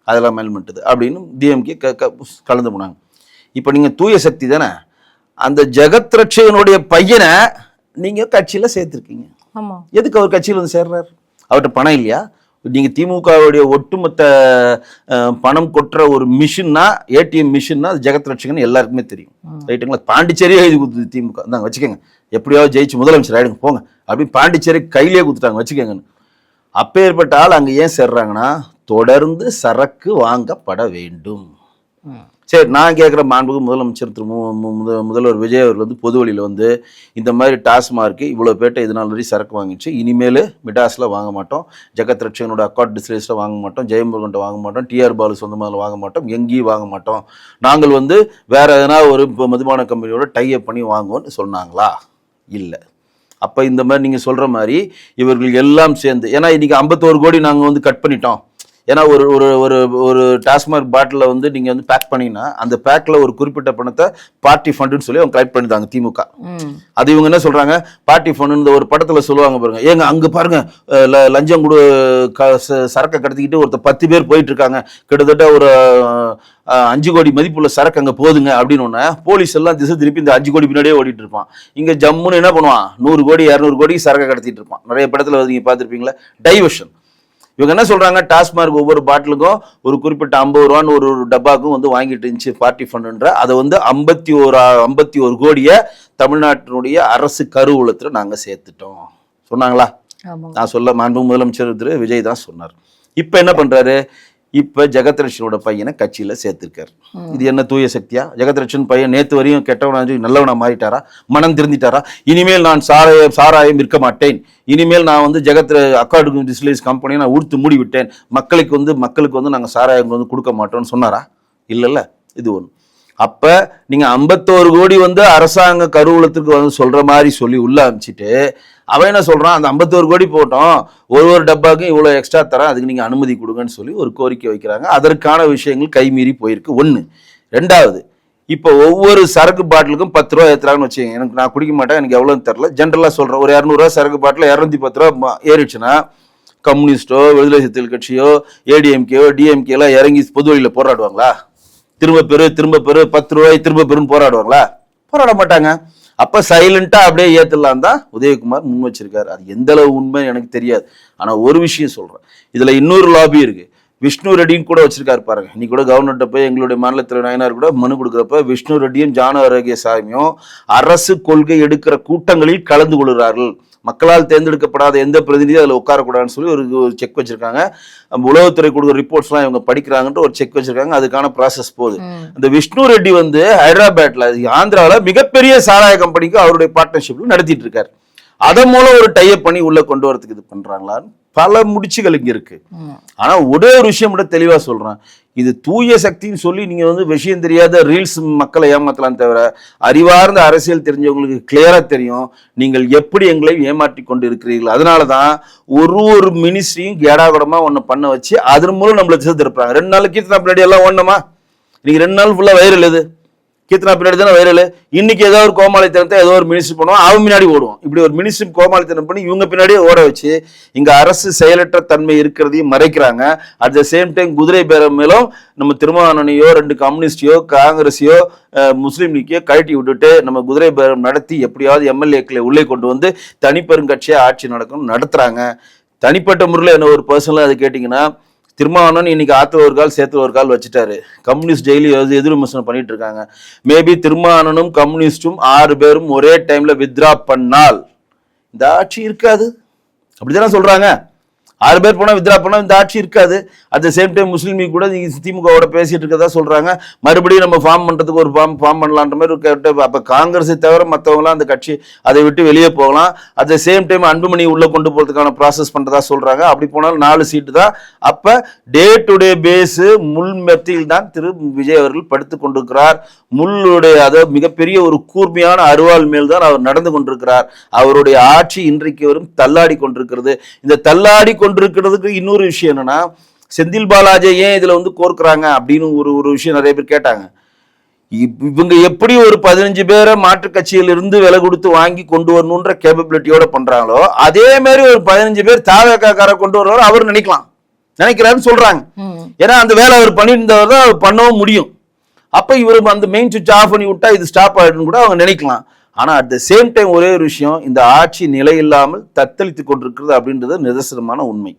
அதெல்லாம் மேல்மட்டது அப்படின்னு டிஎம்கே கலந்து போனாங்க. இப்போ நீங்கள் தூய சக்தி தானே, அந்த ஜெகத் ரட்சகனுடைய பையனை நீங்கள் கட்சியில் சேர்த்துருக்கீங்க. ஆமாம், எதுக்கு அவர் கட்சியில் வந்து சேர்றாரு? அவர்கிட்ட பணம் இல்லையா? நீங்கள் திமுகவுடைய ஒட்டுமொத்த பணம் கொட்டுற ஒரு மிஷின்னா, ஏடிஎம் மிஷின்னா அது ஜெகத் ரட்சகன் எல்லாருக்குமே தெரியும், ரைட்டுங்களா? பாண்டிச்சேரியே எழுதி கொடுத்துது திமுக, இந்தாங்க வச்சுக்கோங்க, எப்படியாவது ஜெயிச்சு முதலமைச்சர் ஆயிடுங்க போங்க அப்படி பாண்டிச்சேரி கையிலே கொடுத்துட்டாங்க, வச்சுக்கோங்கன்னு. அப்பேற்பட்ட ஆள் அங்கே ஏன் சேர்றாங்கன்னா, தொடர்ந்து சரக்கு வாங்கப்பட வேண்டும். சரி, நான் கேட்குற மாண்புக்கு முதலமைச்சர் முதல்வர் விஜய் அவர்கள் வந்து பொது வழியில் வந்து இந்த மாதிரி டாஸ்மார்க்கு இவ்வளோ பேட்டை இதனால் வரை சரக்கு வாங்கிச்சு, இனிமேல் மிடாஸில் வாங்க மாட்டோம், ஜெகத் ரட்சகனோட அக்காட் டிஸ்லேஸில் வாங்க மாட்டோம், ஜெயமுருகன்ட்ட வாங்க மாட்டோம், டிஆர் பாலு சொந்தமாக வாங்க மாட்டோம், எங்கேயும் வாங்க மாட்டோம், நாங்கள் வந்து வேற எதனா ஒரு மதுபான கம்பெனியோட டைப் பண்ணி வாங்குவோன்னு சொன்னாங்களா? இல்லை. அப்போ இந்த மாதிரி நீங்கள் சொல்கிற மாதிரி இவர்கள் எல்லாம் சேர்ந்து, ஏன்னா இன்றைக்கி 51 கோடி நாங்கள் வந்து கட் பண்ணிட்டோம். ஏன்னா ஒரு ஒரு ஒரு ஒரு டாஸ்மார்க் பாட்டிலில் வந்து நீங்கள் வந்து பேக் பண்ணிங்கன்னா அந்த பேக்கில் ஒரு குறிப்பிட்ட பணத்தை பார்ட்டி ஃபண்டுன்னு சொல்லி அவங்க கலெக்ட் பண்ணிட்டாங்க திமுக. அது இவங்க என்ன சொல்கிறாங்க, பார்ட்டி ஃபண்டு ஒரு படத்தில் சொல்லுவாங்க பாருங்க, ஏங்க அங்கே பாருங்க லஞ்சம் கொடு சரக்கை கடத்திக்கிட்டு ஒருத்தர் 10 பேர் போயிட்டு இருக்காங்க, கிட்டத்தட்ட ஒரு 5 கோடி மதிப்புள்ள சரக்கு அங்கே போதுங்க அப்படின்னு ஒன்று போலீஸ் எல்லாம் திசை திருப்பி இந்த 5 கோடி பின்னாடியே ஓடிட்டு இருப்பான். இங்கே ஜம்முன்னு என்ன பண்ணுவான், 100 கோடி 200 கோடி சரக்கை கடத்திட்டு இருப்பான். நிறைய படத்தில் நீங்கள் பார்த்துருப்பீங்களா, டைவர்ஷன். இவங்க என்ன சொல்றாங்க, டாஸ்மார்க் ஒவ்வொரு பாட்டிலுக்கும் ஒரு குறிப்பிட்ட 50 ரூபான்னு ஒரு டப்பாக்கும் வந்து வாங்கிட்டு இருந்துச்சு பார்ட்டி ஃபண்டுன்ற, அதை வந்து 51 கோடியை தமிழ்நாட்டினுடைய அரசு கருவூலத்துல நாங்க சேர்த்துட்டோம் சொன்னாங்களா? நான் சொல்ல மாண்பு முதலமைச்சர் திரு விஜய் தான் சொன்னார். இப்ப என்ன பண்றாரு, இப்ப ஜெகத்ரட்சனோட பையனை கட்சியில சேர்த்திருக்காரு. இது என்ன தூய சக்தியா? ஜெகத்ரட்சன் பையன் நேத்து வரையும் கெட்டவனா நல்லவனா மாறிட்டாரா? மனம் திருந்திட்டாரா? இனிமேல் நான் சாராயம் விற்க மாட்டேன், இனிமேல் நான் வந்து அக்காடு டிஸ்லேஸ் கம்பெனியை நான் ஊர்த்து மூடி விட்டேன், மக்களுக்கு வந்து நாங்கள் சாராயம் வந்து கொடுக்க மாட்டோம்னு சொன்னாரா? இல்லைல்ல. இது ஒன்று. அப்ப நீங்க 51 கோடி வந்து அரசாங்க கருவூலத்துக்கு வந்து சொல்ற மாதிரி சொல்லி உள்ள அனுப்பிச்சிட்டு அவன் என்ன சொல்றான், அந்த 51 கோடி போட்டோம், ஒரு டப்பாக்கும் இவ்வளவு எக்ஸ்ட்ரா தரேன், அதுக்கு நீங்க அனுமதி கொடுங்கன்னு சொல்லி ஒரு கோரிக்கை வைக்கிறாங்க. அதற்கான விஷயங்கள் கைமீறி போயிருக்கு. 1. 2வது, இப்போ ஒவ்வொரு சரக்கு பாட்டிலுக்கும் 10 ரூபா ஏற்றுறாங்கன்னு வச்சுக்கோங்க. எனக்கு நான் குடிக்க மாட்டேன், எனக்கு எவ்வளோன்னு தெரில, ஜென்ரலாக சொல்கிறேன், ஒரு 200 ரூபா சரக்கு பாட்டில் 210 ரூபா ஏறிடுச்சுன்னா கம்யூனிஸ்டோ விடுதலை சிறுத்தைகள் கட்சியோ ஏடிஎம்கேயோ டிஎம்கேலாம் இறங்கி பொது வழியில் போராடுவாங்களா? திரும்ப பெரு 10 ரூபாய் திரும்ப பெருன்னு போராடுவாங்களா? போராட மாட்டாங்க. அப்ப சைலண்டா அப்படியே ஏத்தலாம் தான் உதயகுமார் முன் வச்சிருக்காரு. அது எந்த அளவு உண்மை எனக்கு தெரியாது. ஆனா ஒரு விஷயம் சொல்றேன், இதுல இன்னொரு லாபி இருக்கு. விஷ்ணு ரெட்டின்னு கூட வச்சிருக்காரு பாருங்க. இன்னைக்கு கூட கவர்னர்கிட்ட போய் எங்களுடைய மாநிலத்தில் நாயனார் கூட மனு கொடுக்குறப்ப விஷ்ணு ரெட்டியும் ஜான ஆரோக்கியசாமியும் அரசு கொள்கை எடுக்கிற கூட்டங்களில் கலந்து கொள்கிறார்கள், மக்களால் தேர்ந்தெடுக்கப்படாத எந்த பிரதிநிதியும் அதில் உட்காரக்கூடாதுன்னு சொல்லி ஒரு செக் வச்சிருக்காங்க. உளவுத்துறை கொடுக்குற ரிப்போர்ட்ஸ்லாம் இவங்க படிக்கிறாங்கன்ட்டு ஒரு செக் வச்சிருக்காங்க. அதுக்கான ப்ராசஸ் போகுது. இந்த விஷ்ணு ரெட்டி வந்து ஹைதராபாத்ல ஆந்திராவில் மிகப்பெரிய சாராய கம்பெனிக்கு அவருடைய பார்ட்னர்ஷிப்ல நடத்திட்டு இருக்காரு. அதன் மூலம் ஒரு டைப் பண்ணி உள்ள கொண்டு வரதுக்கு இது பண்றாங்களான்னு பல முடிச்சுகள் இங்க இருக்கு. ஆனா ஒரே ஒரு விஷயம் மட்டும் தெளிவா சொல்றேன், இது தூய சக்தின்னு சொல்லி நீங்க வந்து விஷயம் தெரியாத ரீல்ஸ் மக்களை ஏமாத்தலாம் தவிர அறிவார்ந்த அரசியல் தெரிஞ்சவங்களுக்கு கிளியரா தெரியும் நீங்கள் எப்படி எங்களை ஏமாற்றி கொண்டு இருக்கிறீர்கள். அதனாலதான் ஒரு மினிஸ்ட்ரியும் கேடாகுடமா ஒன்னு பண்ண வச்சு அதன் மூலம் நம்மளை திசை திருப்புறாங்க. 2 நாள் கீர்த்தனா பின்னாடி எல்லாம் ஒண்ணுமா, நீங்க 2 நாள் ஃபுல்லா வைரல். இது கீர்த்தனா பின்னாடி தானே வைரல். இன்னைக்கு ஏதோ ஒரு கோமாளித்தனத்தை ஏதோ ஒரு மினிஸ்டர் பண்ணுவோம், அவன் பின்னாடி ஓடுவோம். இப்படி ஒரு மினிஸ்டர் கோமாளித்தனம் பண்ணி இவங்க பின்னாடியே ஓட வச்சு இங்க அரசு செயலற்ற தன்மை இருக்கிறதையும் மறைக்கிறாங்க. அட் த சேம் டைம் குதிரை பேரம் மேலும் நம்ம திருமாவளவனையோ 2 கம்யூனிஸ்டையோ காங்கிரஸையோ முஸ்லீம் லீக்கையோ கழட்டி விட்டுட்டு நம்ம குதிரை பேரம் நடத்தி எப்படியாவது எம்எல்ஏக்களை உள்ளே கொண்டு வந்து தனிப்பெருங்கட்சியா ஆட்சி நடத்துறாங்க. தனிப்பட்ட முறையில் என்ன ஒரு பர்சனலாக அது கேட்டிங்கன்னா, திருமாவளவன் இன்னைக்கு ஆத்துல ஒரு கால் சேத்துல ஒரு கால் வச்சுட்டாரு. கம்யூனிஸ்ட் டெய்லி எதிர் விமர்சனம் பண்ணிட்டு இருக்காங்க. மேபி திருமாவளவனும் கம்யூனிஸ்டும் 6 பேரும் ஒரே டைம்ல வித்ரா பண்ணால் இந்த ஆட்சி இருக்காது. அப்படித்தானே சொல்றாங்க. 6 பேர் போனா வித்ரா பண்ணா இந்த ஆட்சி இருக்காது. At the same time Muslim League கூட திமுகவோட பேசிட்டு இருக்கதா சொல்றாங்க. மறுபடியும் நம்ம ஃபார்ம் பண்றதுக்கு ஒரு ஃபார்ம் பண்ணலான்ற மாதிரி. அப்ப காங்கிரஸை தவிர மற்றவங்களாம் அந்த கட்சி அதை விட்டு வெளியே போகலாம். At the same time Anbumani உள்ள கொண்டு போறதுக்கான ப்ராசஸ் பண்றதா சொல்றாங்க. அப்படி போனாலும் 4 சீட்டு தான். அப்ப டே டு டே பேஸ் முள் மெத்தில் தான் திரு விஜய் அவர்கள் படுத்து கொண்டிருக்கிறார். முள்ளுடைய அதாவது மிகப்பெரிய ஒரு கூர்மையான அருவாள் மேல் தான் அவர் நடந்து கொண்டிருக்கிறார். அவருடைய ஆட்சி இன்றைக்கு வரும் தள்ளாடி கொண்டிருக்கிறது. இந்த தள்ளாடி கொண்டிருக்கிறதுக்கு இன்னொரு விஷயம் என்னன்னா, செந்தில் பாலாஜி ஏன் இதுல கோர்க்கிறாங்க அப்படின்னு ஒரு விஷயம் நிறைய பேர் கேட்டாங்க. இவங்க எப்படி ஒரு 15 பேரை மாற்று கட்சியில் இருந்து விலை கொடுத்து வாங்கி கொண்டு வரணும்ன்ற கேப்பபிலிட்டியோட பண்றாங்களோ அதே மாதிரி ஒரு 15 பேர் தாவேக்கார கொண்டு வருவார் அவர் நினைக்கிறாருன்னு சொல்றாங்க. ஏன்னா அந்த வேலை அவர் பண்ணியிருந்தவர் தான் அவர் பண்ணவும் முடியும். அப்ப இவர் அந்த மெயின் சுவிட்ச் ஆஃப் பண்ணி விட்டா இது ஸ்டாப் ஆயிடுன்னு கூட அவங்க நினைக்கலாம். ஆனா அட் த சேம் டைம் ஒரே ஒரு விஷயம், இந்த ஆட்சி நிலை இல்லாமல் தத்தளித்து கொண்டிருக்கிறது அப்படின்றது நிதர்சனமான உண்மை.